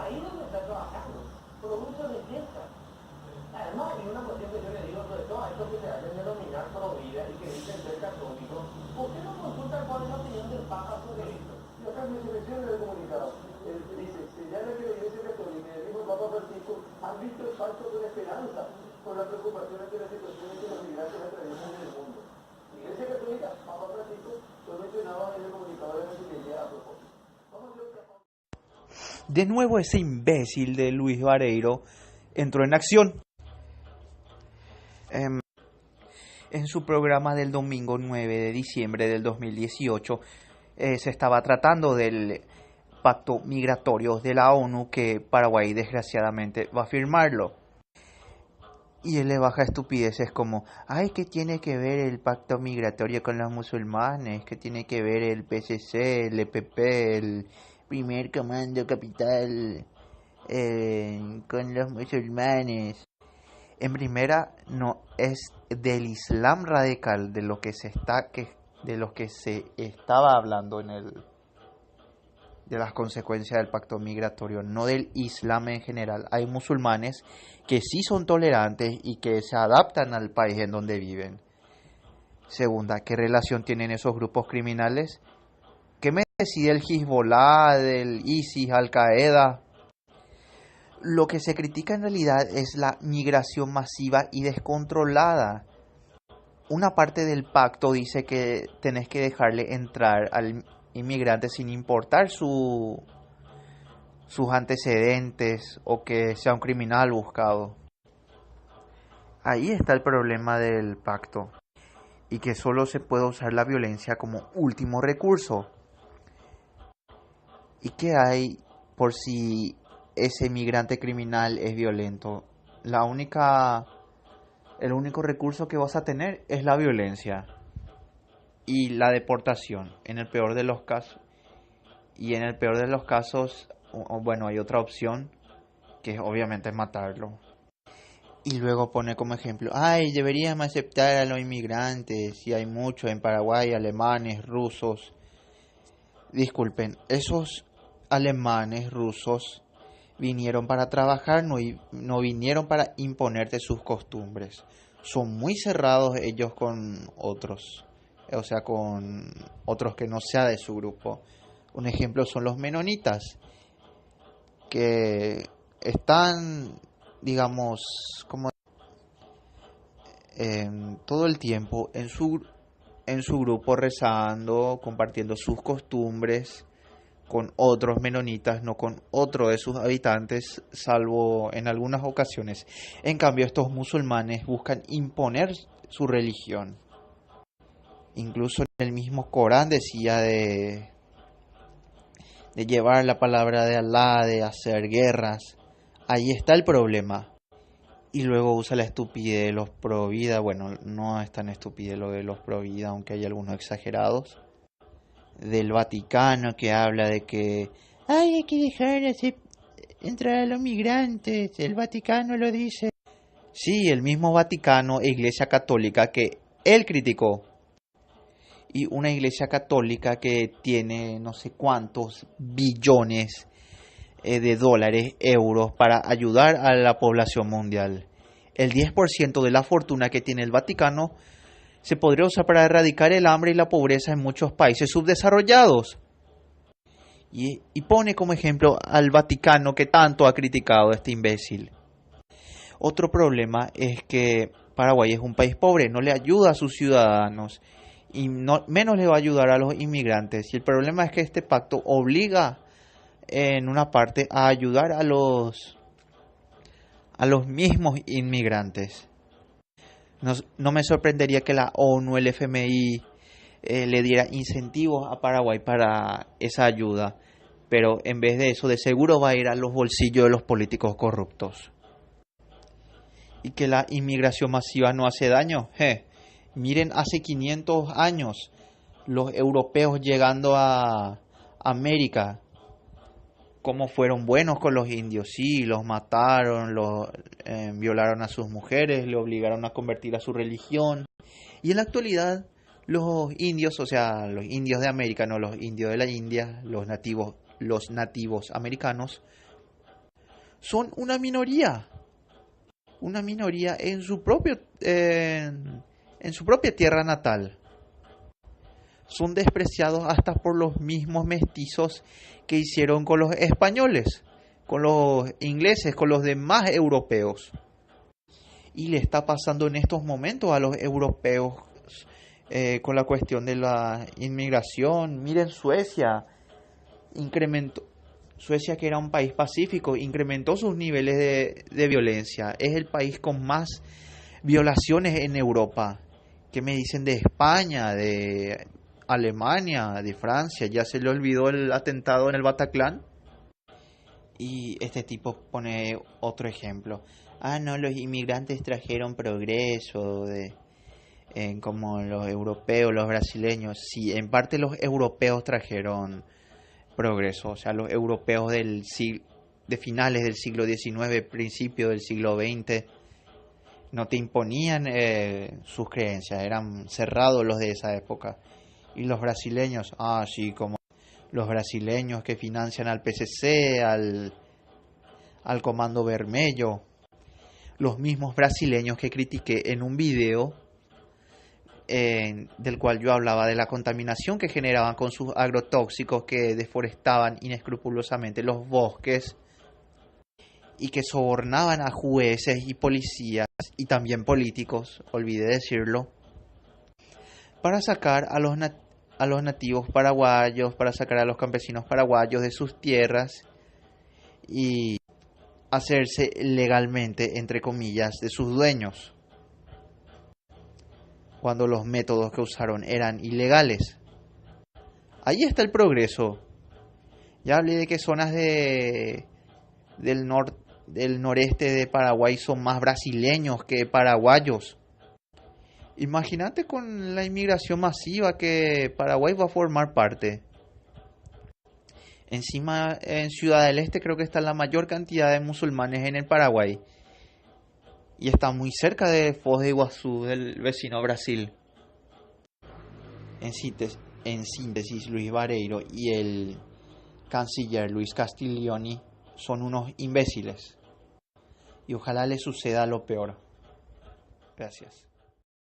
ahí donde está trabajando, produce riqueza. Además, y una cuestión que yo le digo sobre todo a estos que se hacen denominar pro vida y que dicen ser católicos, ¿por qué no consultan cuál es la opinión del Papa sobre esto? Y acá en mi selección le he comunicado, dice, señala que la Iglesia Católica y el mismo Papa Francisco han visto el pacto con esperanza por las preocupaciones de las situaciones que los migrantes atraviesan en el mundo. La Iglesia Católica, Papa Francisco, lo mencionaba en el comunicado de la Iglesia a propósito. Vamos a ver otra cosa. De nuevo ese imbécil de Luis Vareiro entró en acción. En su programa del domingo 9 de diciembre del 2018 se estaba tratando del pacto migratorio de la ONU que Paraguay desgraciadamente va a firmarlo. Y él le baja estupideces como, ay, ¿qué tiene que ver el pacto migratorio con los musulmanes? ¿Qué tiene que ver el PCC, el EPP, el primer comando capital con los musulmanes? En primera, no es del Islam radical de lo que se estaba hablando de las consecuencias del pacto migratorio, no del Islam en general. Hay musulmanes que sí son tolerantes y que se adaptan al país en donde viven. Segunda, ¿qué relación tienen esos grupos criminales? ¿Qué me decide el Hezbollah, del ISIS, Al-Qaeda? Lo que se critica en realidad es la migración masiva y descontrolada. Una parte del pacto dice que tenés que dejarle entrar al inmigrante sin importar sus antecedentes o que sea un criminal buscado. Ahí está el problema del pacto y que solo se puede usar la violencia como último recurso. ¿Y qué hay por si ese migrante criminal es violento? El único recurso que vas a tener es la violencia y la deportación, en el peor de los casos. Y en el peor de los casos, bueno, hay otra opción, que es obviamente matarlo. Y luego pone como ejemplo, ay, deberíamos aceptar a los inmigrantes, y hay muchos en Paraguay, alemanes, rusos. Disculpen, esos alemanes, rusos, vinieron para trabajar, no vinieron para imponerte sus costumbres. Son muy cerrados ellos con otros, o sea, con otros que no sea de su grupo. Un ejemplo son los menonitas, que están, digamos, como todo el tiempo en su grupo rezando, compartiendo sus costumbres con otros menonitas, no con otro de sus habitantes, salvo en algunas ocasiones. En cambio, estos musulmanes buscan imponer su religión. Incluso en el mismo Corán decía de llevar la palabra de Alá, de hacer guerras. Ahí está el problema. Y luego usa la estupidez de los pro vida. Bueno, no es tan estupidez lo de los pro vida, aunque hay algunos exagerados. Del Vaticano que habla de que hay que dejar entrar a los migrantes. El Vaticano lo dice. Sí, el mismo Vaticano, Iglesia Católica, que él criticó. Y una iglesia católica que tiene no sé cuántos billones de dólares, euros, para ayudar a la población mundial. El 10% de la fortuna que tiene el Vaticano se podría usar para erradicar el hambre y la pobreza en muchos países subdesarrollados. Y pone como ejemplo al Vaticano que tanto ha criticado este imbécil. Otro problema es que Paraguay es un país pobre, no le ayuda a sus ciudadanos y menos le va a ayudar a los inmigrantes. Y el problema es que este pacto obliga en una parte a ayudar a los mismos inmigrantes. No me sorprendería que la ONU, el FMI, le diera incentivos a Paraguay para esa ayuda, pero en vez de eso de seguro va a ir a los bolsillos de los políticos corruptos. Y que la inmigración masiva no hace daño. Miren, hace 500 años los europeos llegando a América, cómo fueron buenos con los indios. Sí, los mataron, violaron a sus mujeres, le obligaron a convertir a su religión. Y en la actualidad los indios, o sea, los indios de América, no los indios de la India, los nativos americanos, son una minoría en su propia tierra natal. Son despreciados hasta por los mismos mestizos que hicieron con los españoles, con los ingleses, con los demás europeos. Y le está pasando en estos momentos a los europeos con la cuestión de la inmigración. Miren Suecia, Suecia, que era un país pacífico, incrementó sus niveles de violencia. Es el país con más violaciones en Europa. ¿Qué me dicen de España, de Alemania, de Francia? ¿Ya se le olvidó el atentado en el Bataclan? Y este tipo pone otro ejemplo. Ah, no, los inmigrantes trajeron progreso, como los europeos, los brasileños. Sí, en parte los europeos trajeron progreso. O sea, los europeos de finales del siglo XIX, principio del siglo XX, no te imponían sus creencias, eran cerrados los de esa época. Y los brasileños, sí, como los brasileños que financian al PCC, al Comando Vermelho, los mismos brasileños que critiqué en un video del cual yo hablaba de la contaminación que generaban con sus agrotóxicos, que deforestaban inescrupulosamente los bosques y que sobornaban a jueces y policías y también políticos, olvidé decirlo, para sacar a los nativos paraguayos, para sacar a los campesinos paraguayos de sus tierras y hacerse legalmente, entre comillas, de sus dueños, cuando los métodos que usaron eran ilegales. Ahí está el progreso. Ya hablé de que zonas del noreste de Paraguay son más brasileños que paraguayos. Imagínate con la inmigración masiva que Paraguay va a formar parte. Encima, en Ciudad del Este creo que está la mayor cantidad de musulmanes en el Paraguay. Y está muy cerca de Foz de Iguazú, del vecino Brasil. En síntesis, Luis Vareiro y el canciller Luis Castiglioni son unos imbéciles. Y ojalá les suceda lo peor. Gracias.